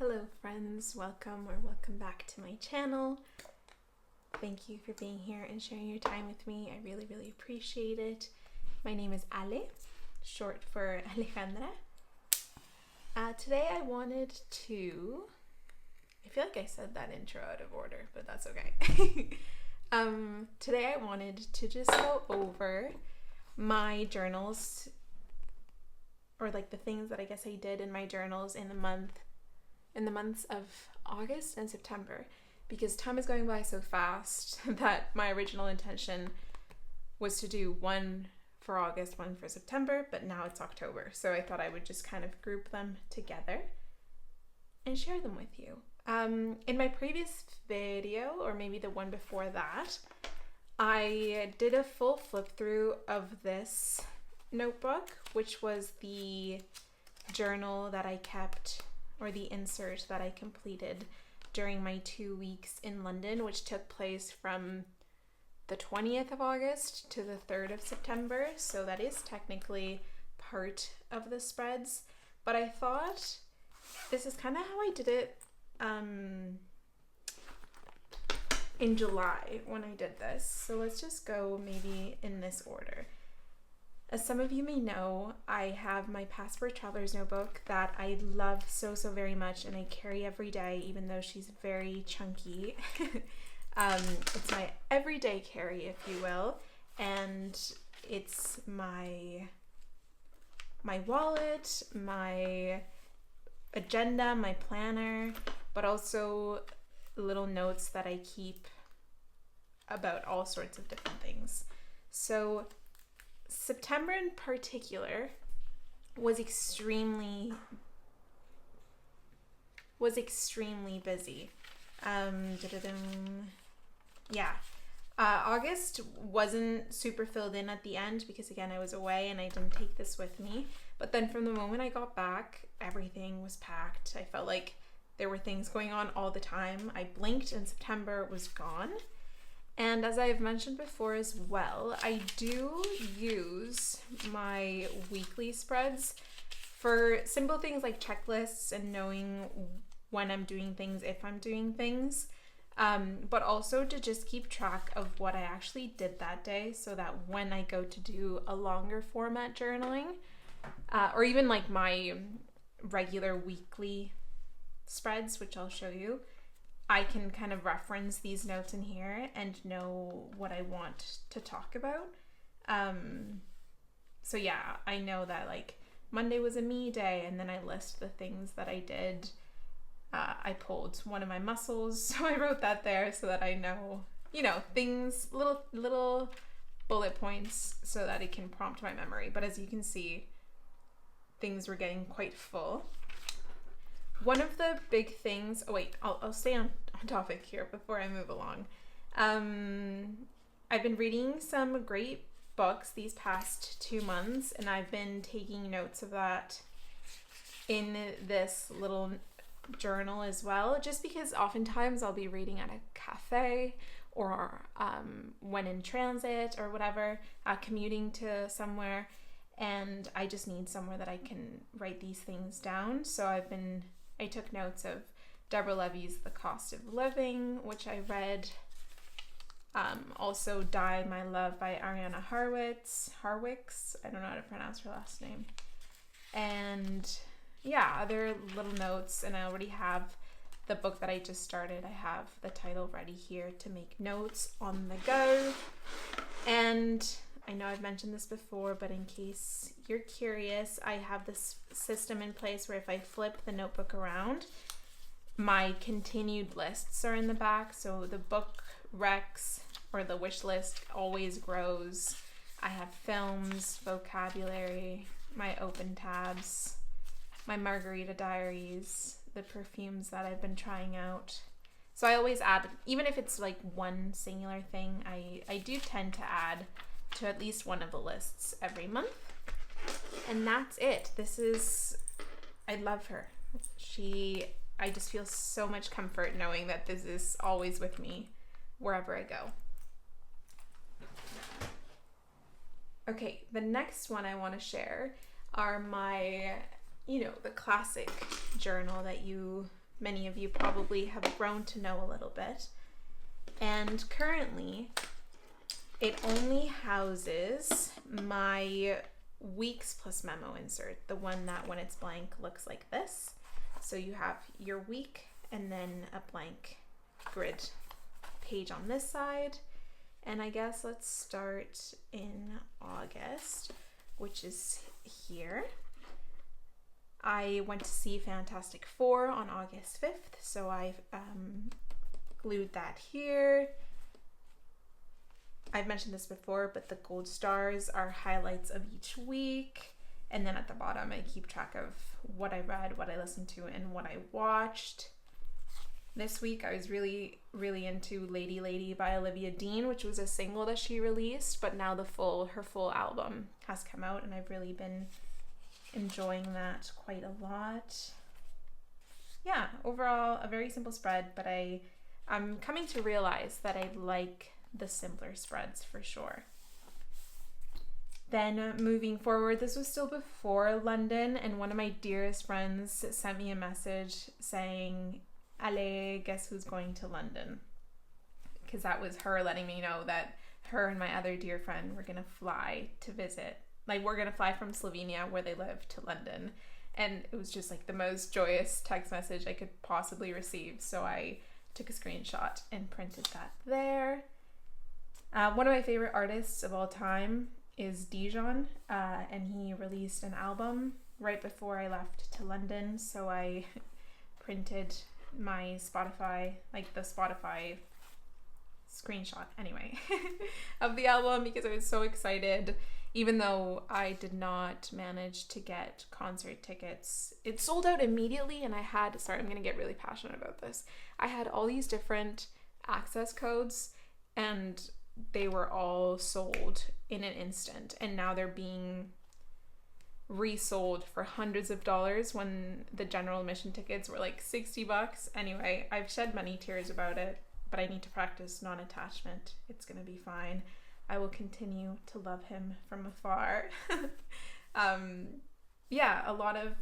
Hello friends, welcome back to my channel. Thank you for being here and sharing your time with me. I really appreciate it. My name is Ale, short for Alejandra. Today I wanted to, I feel like I said that intro out of order, but that's okay. Today I wanted to just go over my journals, or like the things that I guess I did in my journals in the months of August and September, because time is going by so fast that my original intention was to do one for August, one for September, but now it's October, so I thought I would just kind of group them together and share them with you. In my previous video, or maybe the one before that, I did a full flip through of this notebook, which was the journal that I kept, or the insert that I completed during my 2 weeks in London, which took place from the 20th of August to the 3rd of September. So that is technically part of the spreads, but I thought this is kind of how I did it in July when I did this. So let's just go maybe in this order. As some of you may know, I have my Passport Traveler's Notebook that I love so very much, and I carry every day, even though she's very chunky. It's my everyday carry, if you will, and it's my wallet, my agenda, my planner, but also little notes that I keep about all sorts of different things. So September in particular was extremely busy. August wasn't super filled in at the end because, again, I was away and I didn't take this with me. But then from the moment I got back, everything was packed. I felt like there were things going on all the time. I blinked and September was gone. And as I've mentioned before as well, I do use my weekly spreads for simple things like checklists and knowing when I'm doing things, if I'm doing things, but also to just keep track of what I actually did that day, so that when I go to do a longer format journaling, or even like my regular weekly spreads, which I'll show you, I can kind of reference these notes in here and know what I want to talk about. So yeah, I know that like Monday was a me day, and then I list the things that I did. I pulled one of my muscles, so I wrote that there so that I know, things, little bullet points so that it can prompt my memory. But as you can see, things were getting quite full. One of the big things, I'll stay on topic here before I move along. I've been reading some great books these past 2 months, and I've been taking notes of that in this little journal as well, just because oftentimes I'll be reading at a cafe or when in transit or whatever, commuting to somewhere, and I just need somewhere that I can write these things down. So I took notes of Deborah Levy's The Cost of Living, which I read. Also Die My Love by Ariana Harwicks. I don't know how to pronounce her last name. And yeah, other little notes. And I already have the book that I just started. I have the title ready here to make notes on the go. And I know I've mentioned this before, but in case you're curious, I have this system in place where if I flip the notebook around, my continued lists are in the back. So the book recs, or the wish list, always grows. I have films, vocabulary, my open tabs, my margarita diaries, the perfumes that I've been trying out. So I always add, even if it's like one singular thing, I do tend to add to at least one of the lists every month. And that's it. I love her. I just feel so much comfort knowing that this is always with me wherever I go. Okay, the next one I want to share are my, the classic journal that you many of you probably have grown to know a little bit. And currently, it only houses my weeks plus memo insert, the one that when it's blank looks like this. So you have your week and then a blank grid page on this side. And I guess let's start in August, which is here. I went to see Fantastic Four on August 5th, so I've glued that here. I've mentioned this before, but the gold stars are highlights of each week. And then at the bottom, I keep track of what I read, what I listened to, and what I watched. This week, I was really, really into Lady Lady by Olivia Dean, which was a single that she released, but now her full album has come out, and I've really been enjoying that quite a lot. Yeah, overall, a very simple spread, but I'm coming to realize that I like the simpler spreads for sure. Then moving forward, this was still before London, and one of my dearest friends sent me a message saying, "Ale, guess who's going to London?" Because that was her letting me know that her and my other dear friend were going to fly to visit. Like, we're going to fly from Slovenia, where they live, to London. And it was just like the most joyous text message I could possibly receive. So I took a screenshot and printed that there. One of my favorite artists of all time is Dijon, and he released an album right before I left to London. So I printed my Spotify, like the Spotify screenshot anyway, of the album because I was so excited. Even though I did not manage to get concert tickets, it sold out immediately, and I'm gonna get really passionate about this. I had all these different access codes, and they were all sold in an instant, and now they're being resold for hundreds of dollars when the general admission tickets were like $60. Anyway, I've shed many tears about it, but I need to practice non-attachment. It's gonna be fine. I will continue to love him from afar. Yeah, a lot of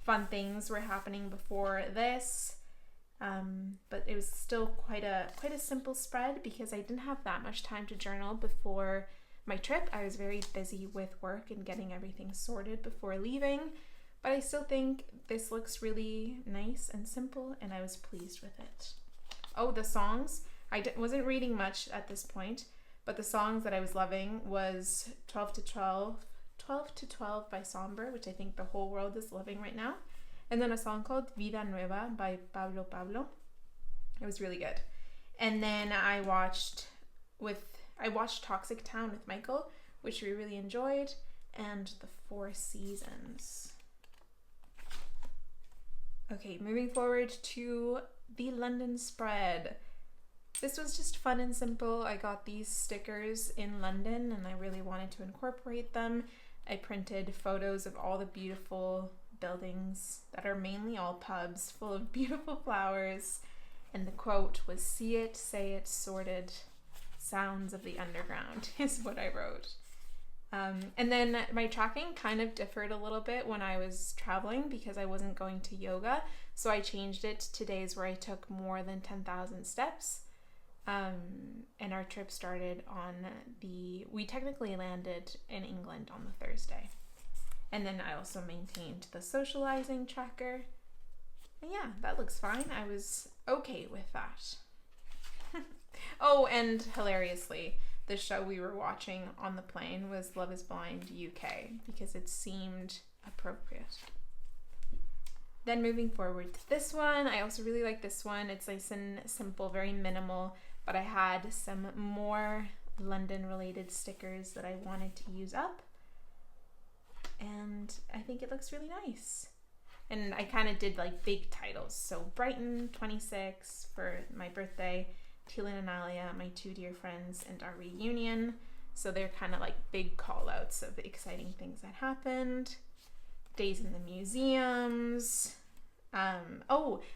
fun things were happening before this, but it was still quite a simple spread because I didn't have that much time to journal before my trip. I was very busy with work and getting everything sorted before leaving, but I still think this looks really nice and simple, and I was pleased with it. Oh, the songs. Wasn't reading much at this point, but the songs that I was loving was 12 to 12 by Somber, which I think the whole world is loving right now. And then a song called Vida Nueva by Pablo. It was really good. And then I watched Toxic Town with Michael, which we really enjoyed, and The Four Seasons. Okay, moving forward to the London spread. This was just fun and simple. I got these stickers in London and I really wanted to incorporate them. I printed photos of all the beautiful buildings that are mainly all pubs full of beautiful flowers. And the quote was, "See it, say it, sorted, sounds of the underground," is what I wrote. And then my tracking kind of differed a little bit when I was traveling because I wasn't going to yoga. So I changed it to days where I took more than 10,000 steps. And our trip started we technically landed in England on the Thursday. And then I also maintained the socializing tracker. And yeah, that looks fine. I was okay with that. Oh, and hilariously, the show we were watching on the plane was Love is Blind UK because it seemed appropriate. Then moving forward to this one, I also really like this one. It's nice and simple, very minimal, but I had some more London related stickers that I wanted to use up. And I think it looks really nice. And I kind of did like big titles. So Brighton 26 for my birthday, Teelan and Alia, my two dear friends, and our reunion. So they're kind of like big call outs of exciting things that happened. Days in the museums.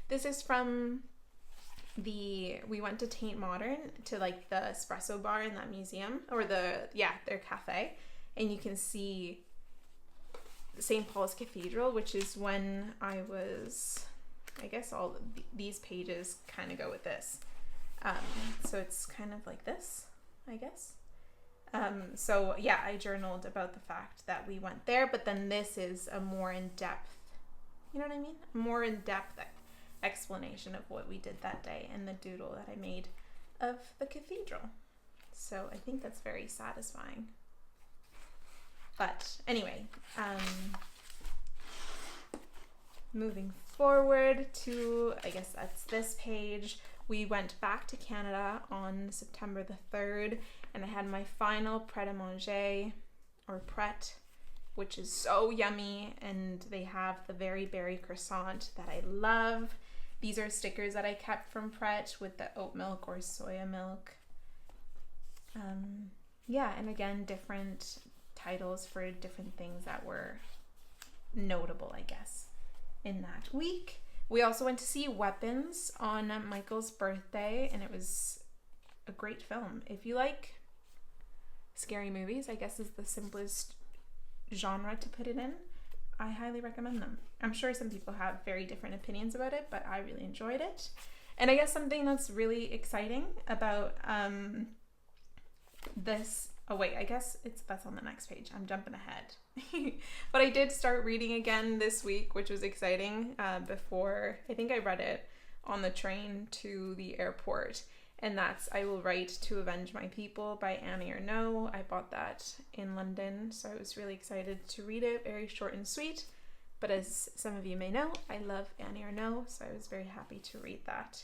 This is from we went to Tate Modern to like the espresso bar in that museum, or their cafe, and you can see St. Paul's Cathedral, which is when I was I guess all these pages kind of go with this. So it's kind of like this, I guess. So yeah, I journaled about the fact that we went there, but then this is a more in-depth, you know what I mean? A more in-depth explanation of what we did that day and the doodle that I made of the cathedral. So I think that's very satisfying. But anyway, moving forward to, I guess that's this page. We went back to Canada on September the 3rd, and I had my final pret-a-manger, or pret, which is so yummy, and they have the very berry croissant that I love. These are stickers that I kept from Pret with the oat milk or soya milk. Yeah, and again, different titles for different things that were notable, I guess, in that week. We also went to see Weapons on Michael's birthday, and it was a great film. If you like scary movies, I guess is the simplest genre to put it in, I highly recommend them. I'm sure some people have very different opinions about it, but I really enjoyed it. And I guess something that's really exciting about this, oh wait, I guess that's on the next page. I'm jumping ahead. But I did start reading again this week, which was exciting. Before, I think I read it on the train to the airport, and that's I Will Write to Avenge My People by Annie Ernaux. I bought that in London, so I was really excited to read it. Very short and sweet, but as some of you may know, I love Annie Ernaux, so I was very happy to read that.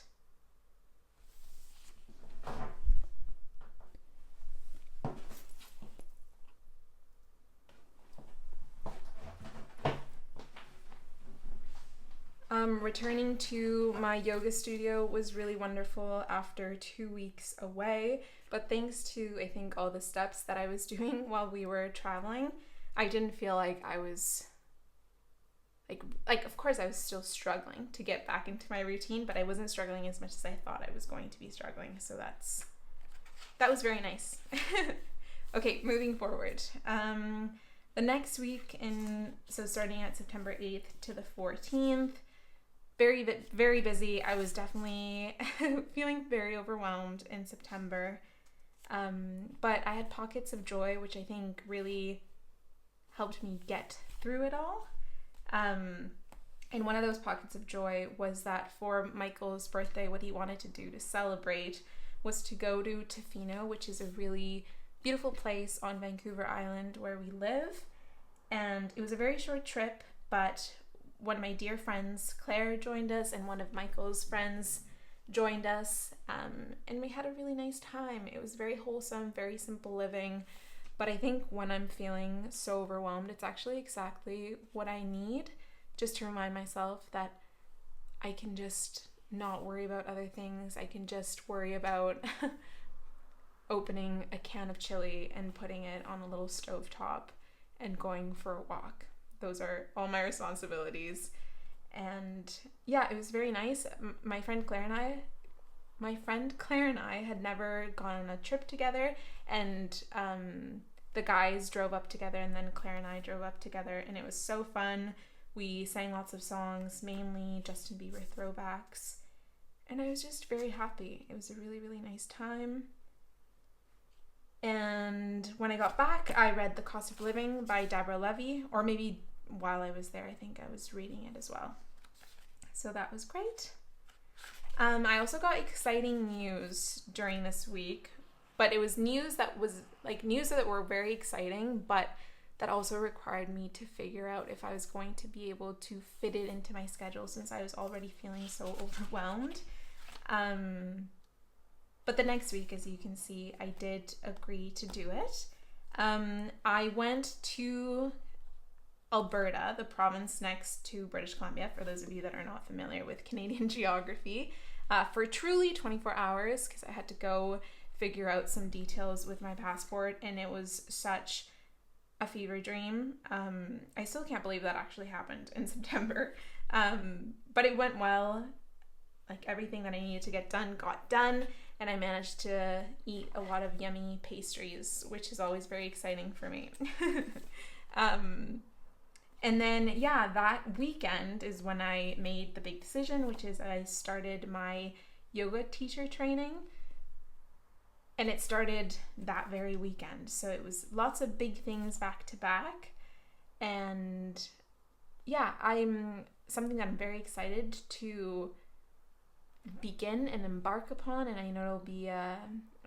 Returning to my yoga studio was really wonderful after 2 weeks away, but thanks to, I think, all the steps that I was doing while we were traveling, I didn't feel like I was, like of course I was still struggling to get back into my routine, but I wasn't struggling as much as I thought I was going to be struggling, so that was very nice. Okay, moving forward. The next week, so starting at September 8th to the 14th, very, very busy. I was definitely feeling very overwhelmed in September, but I had pockets of joy, which I think really helped me get through it all. And one of those pockets of joy was that for Michael's birthday, what he wanted to do to celebrate was to go to Tofino, which is a really beautiful place on Vancouver Island where we live. And it was a very short trip, but one of my dear friends, Claire, joined us, and one of Michael's friends joined us, and we had a really nice time. It was very wholesome, very simple living, but I think when I'm feeling so overwhelmed, it's actually exactly what I need, just to remind myself that I can just not worry about other things. I can just worry about opening a can of chili and putting it on a little stovetop and going for a walk. Those are all my responsibilities. And yeah, it was very nice. My friend Claire and I had never gone on a trip together, and the guys drove up together, and then Claire and I drove up together, and it was so fun. We sang lots of songs, mainly Justin Bieber throwbacks, and I was just very happy. It was a really, really nice time. And when I got back, I read The Cost of Living by Deborah Levy, or maybe while I was there, I think I was reading it as well. So that was great. I also got exciting news during this week, but it was news that were very exciting, but that also required me to figure out if I was going to be able to fit it into my schedule, since I was already feeling so overwhelmed. But the next week, as you can see, I did agree to do it. I went to Alberta, the province next to British Columbia, for those of you that are not familiar with Canadian geography, for truly 24 hours, because I had to go figure out some details with my passport, and it was such a fever dream. I still can't believe that actually happened in September, but it went well. Like, everything that I needed to get done got done, and I managed to eat a lot of yummy pastries, which is always very exciting for me. And then, yeah, that weekend is when I made the big decision, which is I started my yoga teacher training. And it started that very weekend. So it was lots of big things back to back. And yeah, something that I'm very excited to begin and embark upon. And I know it'll be a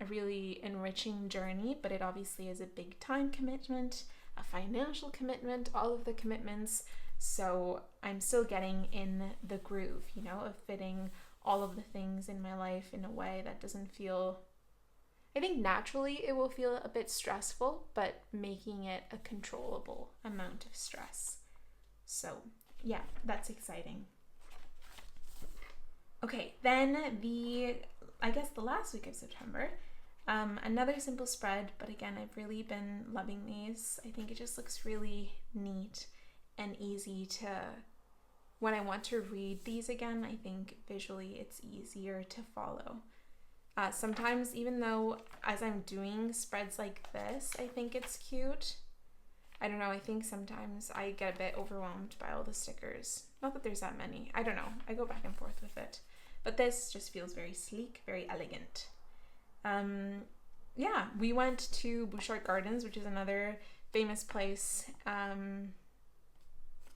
really enriching journey, but it obviously is a big time commitment, a financial commitment, all of the commitments. So I'm still getting in the groove, you know, of fitting all of the things in my life in a way that doesn't feel, I think naturally it will feel a bit stressful, but making it a controllable amount of stress. So yeah, that's exciting. Okay, then I guess the last week of September, another simple spread, but again, I've really been loving these. I think it just looks really neat and easy to, when I want to read these again, I think visually it's easier to follow. Sometimes, even though as I'm doing spreads like this, I think it's cute. I don't know, I think sometimes I get a bit overwhelmed by all the stickers. Not that there's that many. I don't know. I go back and forth with it. But this just feels very sleek, very elegant. Yeah, we went to Bouchard Gardens, which is another famous place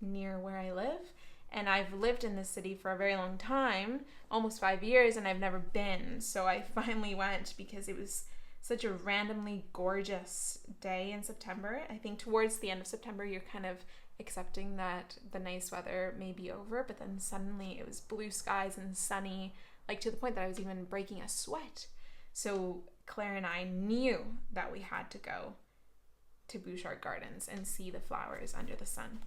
near where I live. And I've lived in this city for a very long time, almost 5 years, and I've never been. So I finally went because it was such a randomly gorgeous day in September. I think towards the end of September, you're kind of accepting that the nice weather may be over, but then suddenly it was blue skies and sunny, like to the point that I was even breaking a sweat. So Claire and I knew that we had to go to Bouchard Gardens and see the flowers under the sun.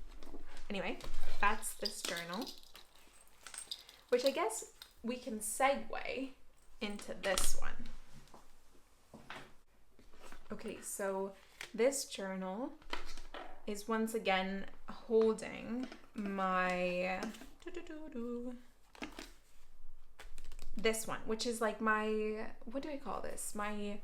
Anyway, that's this journal, which I guess we can segue into this one. Okay, so this journal is once again holding my this one, which is like my, what do I call this? My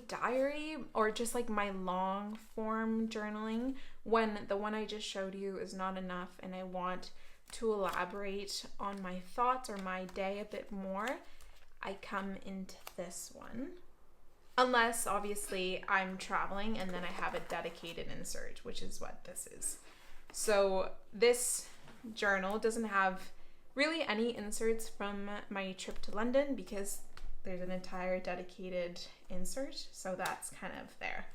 diary, or just like my long form journaling, when the one I just showed you is not enough and I want to elaborate on my thoughts or my day a bit more, I come into this one. Unless, obviously, I'm traveling and then I have a dedicated insert, which is what this is. So this journal doesn't have really any inserts from my trip to London because there's an entire dedicated insert, so that's kind of there.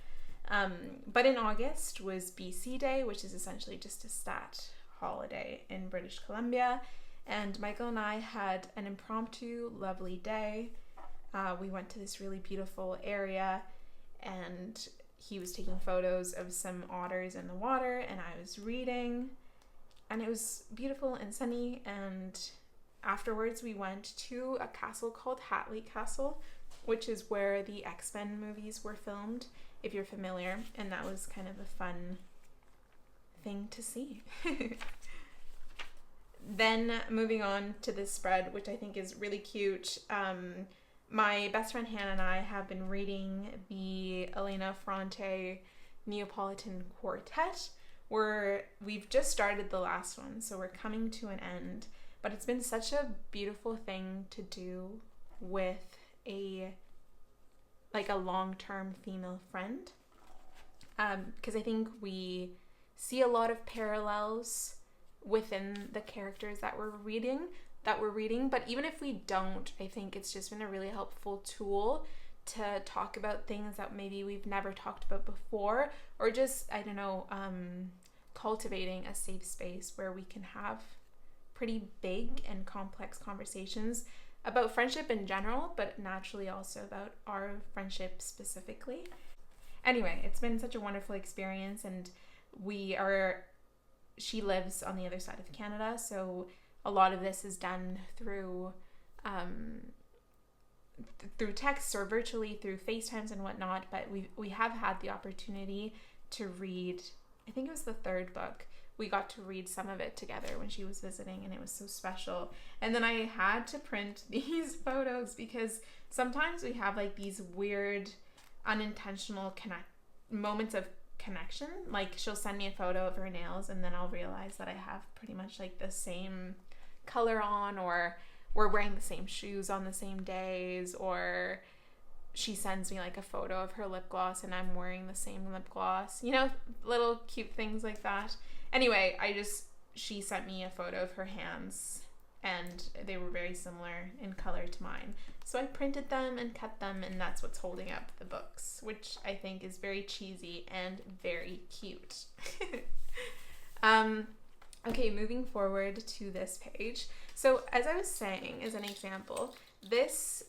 But in August was BC Day, which is essentially just a stat holiday in British Columbia, and Michael and I had an impromptu, lovely day. We went to this really beautiful area, and he was taking photos of some otters in the water, and I was reading, and it was beautiful and sunny. And afterwards we went to a castle called Hatley Castle, which is where the X-Men movies were filmed, if you're familiar, and that was kind of a fun thing to see. Then moving on to this spread, which I think is really cute. My best friend Hannah and I have been reading the Elena Ferrante Neapolitan Quartet, where we've just started the last one, so we're coming to an end. But it's been such a beautiful thing to do with a long-term female friend, because I think we see a lot of parallels within the characters that we're reading. But even if we don't, I think it's just been a really helpful tool to talk about things that maybe we've never talked about before, or just, I don't know, cultivating a safe space where we can have pretty big and complex conversations about friendship in general, but naturally also about our friendship specifically. Anyway, it's been such a wonderful experience, and she lives on the other side of Canada, so a lot of this is done through text or virtually through FaceTimes and whatnot, but we have had the opportunity to read, I think it was the third book. We got to read some of it together when she was visiting, and it was so special. And then I had to print these photos because sometimes we have like these weird unintentional moments of connection. Like, she'll send me a photo of her nails, and then I'll realize that I have pretty much like the same color on, or we're wearing the same shoes on the same days, or she sends me like a photo of her lip gloss and I'm wearing the same lip gloss, you know, little cute things like that. Anyway, she sent me a photo of her hands, and they were very similar in color to mine. So I printed them and cut them, and that's what's holding up the books, which I think is very cheesy and very cute. Okay, moving forward to this page. So as I was saying, as an example, these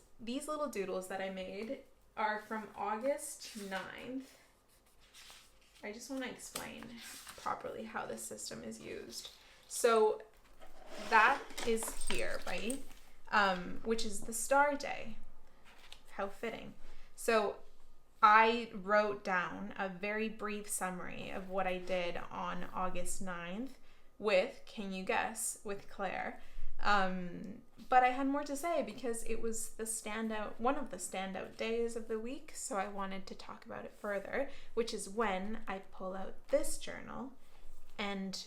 little doodles that I made are from August 9th. I just want to explain properly how this system is used. So that is here, right? Which is the star day. How fitting. So I wrote down a very brief summary of what I did on August 9th with, can you guess, with Claire. But I had more to say because it was one of the standout days of the week, so I wanted to talk about it further, which is when I pull out this journal and,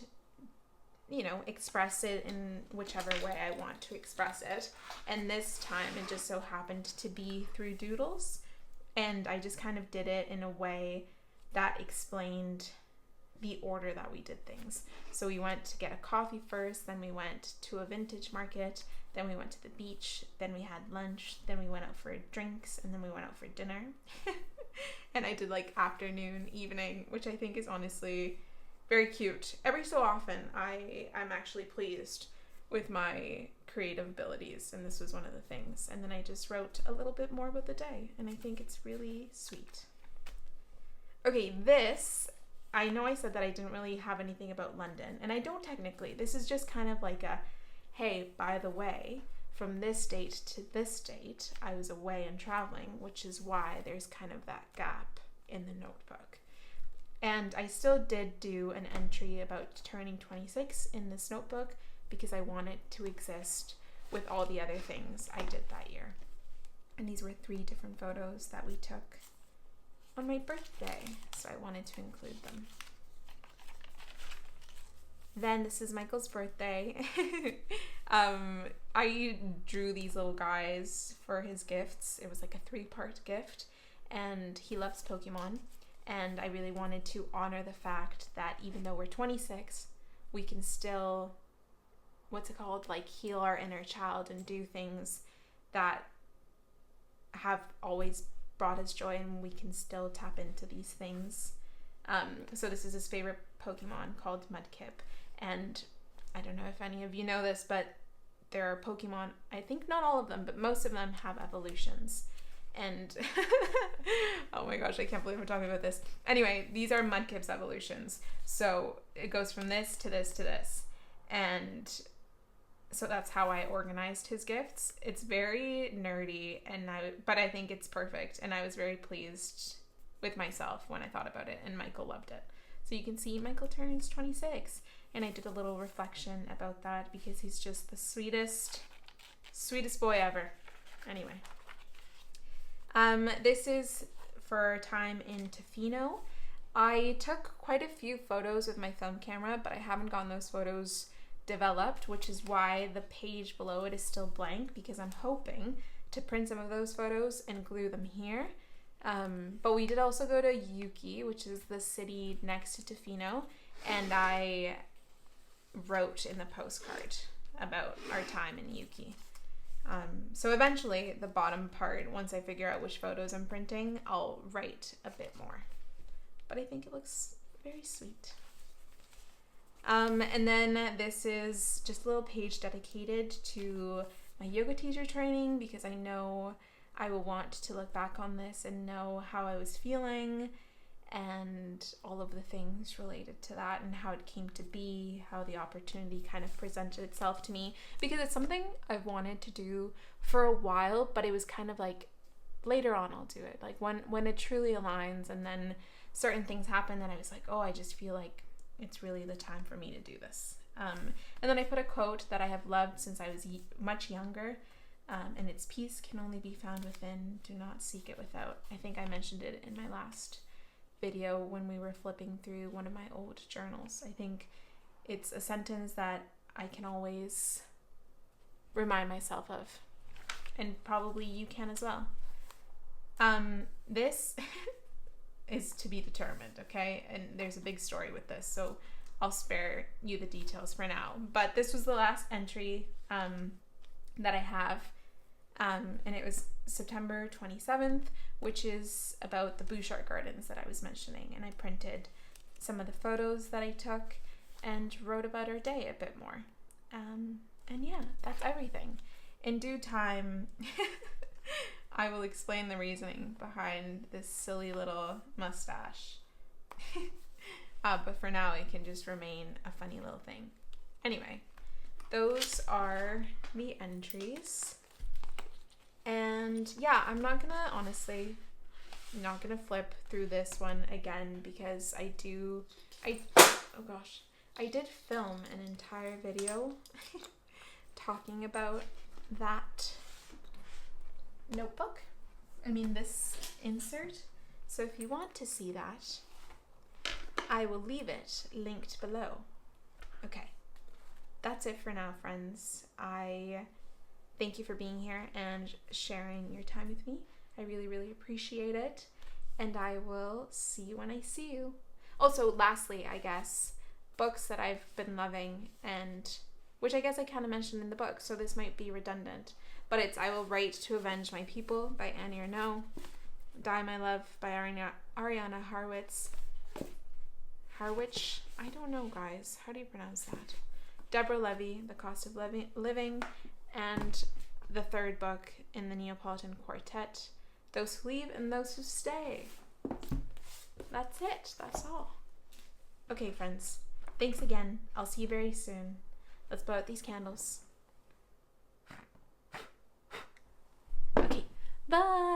you know, express it in whichever way I want to express it. And this time it just so happened to be through doodles, and I just kind of did it in a way that explained the order that we did things. So we went to get a coffee first, then we went to a vintage market, then we went to the beach, then we had lunch, then we went out for drinks, and then we went out for dinner. And I did like afternoon, evening, which I think is honestly very cute. Every so often I'm actually pleased with my creative abilities, and this was one of the things. And then I just wrote a little bit more about the day, and I think it's really sweet. Okay, I know I said that I didn't really have anything about London, and I don't technically. This is just kind of like a, hey, by the way, from this date to this date, I was away and traveling, which is why there's kind of that gap in the notebook. And I still did do an entry about turning 26 in this notebook because I want it to exist with all the other things I did that year. And these were 3 different photos that we took on my birthday, so I wanted to include them. Then this is Michael's birthday. I drew these little guys for his gifts. It was like a 3-part gift, and he loves Pokemon, and I really wanted to honor the fact that even though we're 26, we can still, like heal our inner child and do things that have always brought us joy, and we can still tap into these things. So this is his favorite Pokemon called Mudkip, and I don't know if any of you know this, but there are Pokemon, I think not all of them, but most of them have evolutions. And oh my gosh, I can't believe I'm talking about this. Anyway, these are Mudkip's evolutions. So it goes from this to this to this. And so that's how I organized his gifts. It's very nerdy, but I think it's perfect. And I was very pleased with myself when I thought about it, and Michael loved it. So you can see Michael turns 26, and I did a little reflection about that because he's just the sweetest boy ever. Anyway, this is for time in Tofino. I took quite a few photos with my film camera, but I haven't gotten those photos developed, which is why the page below it is still blank, because I'm hoping to print some of those photos and glue them here. But we did also go to Yuki, which is the city next to Tofino, and I wrote in the postcard about our time in Yuki. So eventually, the bottom part, once I figure out which photos I'm printing, I'll write a bit more. But I think it looks very sweet. And then this is just a little page dedicated to my yoga teacher training, because I know I will want to look back on this and know how I was feeling and all of the things related to that and how it came to be, how the opportunity kind of presented itself to me, because it's something I've wanted to do for a while, but it was kind of like later on I'll do it, like when it truly aligns, and then certain things happen and I was like, oh, I just feel like it's really the time for me to do this. And then I put a quote that I have loved since I was much younger, and it's peace can only be found within, do not seek it without. I think I mentioned it in my last video when we were flipping through one of my old journals. I think it's a sentence that I can always remind myself of, and probably you can as well. This is to be determined, okay? And there's a big story with this, so I'll spare you the details for now. But this was the last entry that I have, and it was September 27th, which is about the Bouchard Gardens that I was mentioning, and I printed some of the photos that I took and wrote about our day a bit more. And yeah, that's everything. In due time, I will explain the reasoning behind this silly little mustache. But for now, it can just remain a funny little thing. Anyway, those are the entries. And yeah, I'm not gonna flip through this one again, because I did film an entire video talking about that notebook. This insert. So if you want to see that, I will leave it linked below. Okay, that's it for now, friends. I thank you for being here and sharing your time with me. I really, really appreciate it. And I will see you when I see you. Also, lastly, I guess, books that I've been loving, and which I guess I kind of mentioned in the book, so this might be redundant. But it's I Will Write to Avenge My People by Annie Ernaux, Die My Love by Ariana Harwich. I don't know, guys. How do you pronounce that? Deborah Levy, The Cost of Living, and the third book in the Neapolitan Quartet, Those Who Leave and Those Who Stay. That's it. That's all. Okay, friends. Thanks again. I'll see you very soon. Let's blow out these candles. Okay, bye!